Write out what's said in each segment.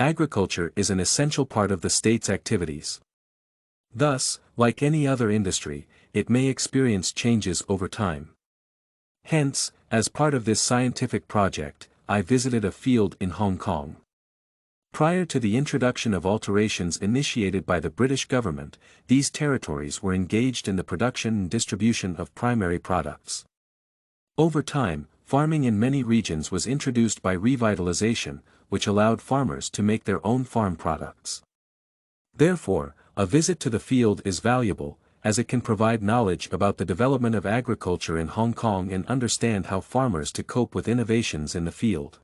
agriculture is an essential part of the state's activities. Thus, like any other industry, it may experience changes over time. Hence, as part of this scientific project, I visited a field in Hong Kong. Prior to the introduction of alterations initiated by the British government, these territories were engaged in the production and distribution of primary products. Over time, farming in many regions was introduced by revitalization, which allowed farmers to make their own farm products. Therefore, a visit to the field is valuable, as it can provide knowledge about the development of agriculture in Hong Kong and understand how farmers to cope with innovations in the field.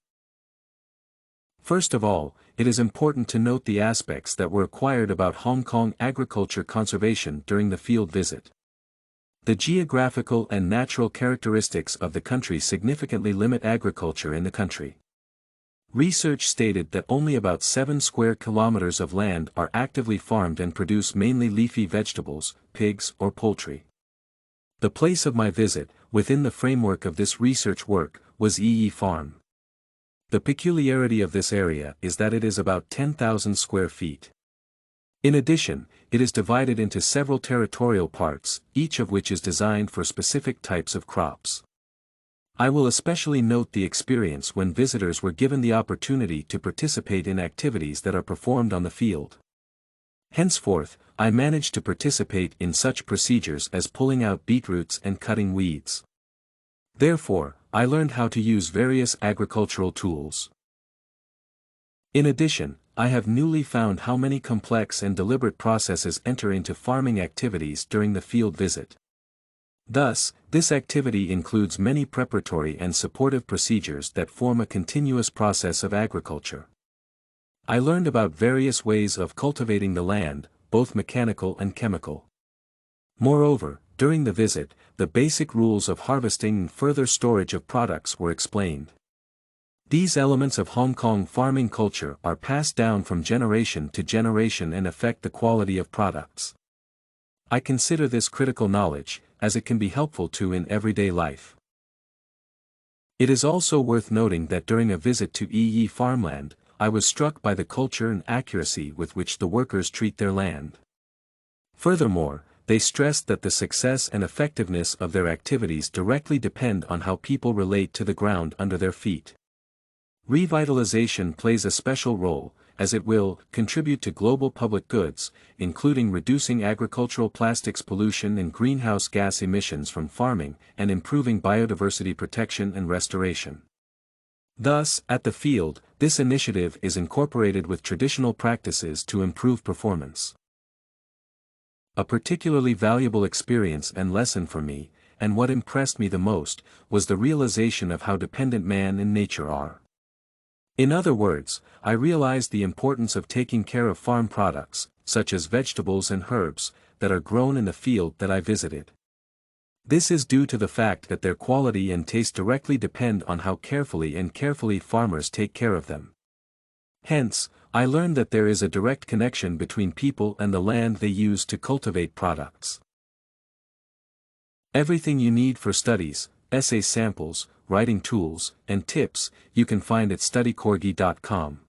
First of all, it is important to note the aspects that were acquired about Hong Kong agriculture conservation during the field visit. The geographical and natural characteristics of the country significantly limit agriculture in the country. Research stated that only about 7 square kilometers of land are actively farmed and produce mainly leafy vegetables, pigs or poultry. The place of my visit, within the framework of this research work, was Yi Farm. The peculiarity of this area is that it is about 10,000 square feet. In addition, it is divided into several territorial parts, each of which is designed for specific types of crops. I will especially note the experience when visitors were given the opportunity to participate in activities that are performed on the field. Henceforth, I managed to participate in such procedures as pulling out beetroots and cutting weeds. Therefore, I learned how to use various agricultural tools. In addition, I have newly found how many complex and deliberate processes enter into farming activities during the field visit. Thus, this activity includes many preparatory and supportive procedures that form a continuous process of agriculture. I learned about various ways of cultivating the land, both mechanical and chemical. Moreover, during the visit, the basic rules of harvesting and further storage of products were explained. These elements of Hong Kong farming culture are passed down from generation to generation and affect the quality of products. I consider this critical knowledge, as it can be helpful in everyday life. It is also worth noting that during a visit to Yi farmland, I was struck by the culture and accuracy with which the workers treat their land. Furthermore, they stressed that the success and effectiveness of their activities directly depend on how people relate to the ground under their feet. Revitalization plays a special role, as it will contribute to global public goods, including reducing agricultural plastics pollution and greenhouse gas emissions from farming, and improving biodiversity protection and restoration. Thus, at the field, this initiative is incorporated with traditional practices to improve performance. A particularly valuable experience and lesson for me, and what impressed me the most, was the realization of how dependent man and nature are. In other words, I realized the importance of taking care of farm products, such as vegetables and herbs, that are grown in the field that I visited. This is due to the fact that their quality and taste directly depend on how carefully farmers take care of them. Hence, I learned that there is a direct connection between people and the land they use to cultivate products. Everything you need for studies, essay samples, writing tools, and tips, you can find at studycorgi.com.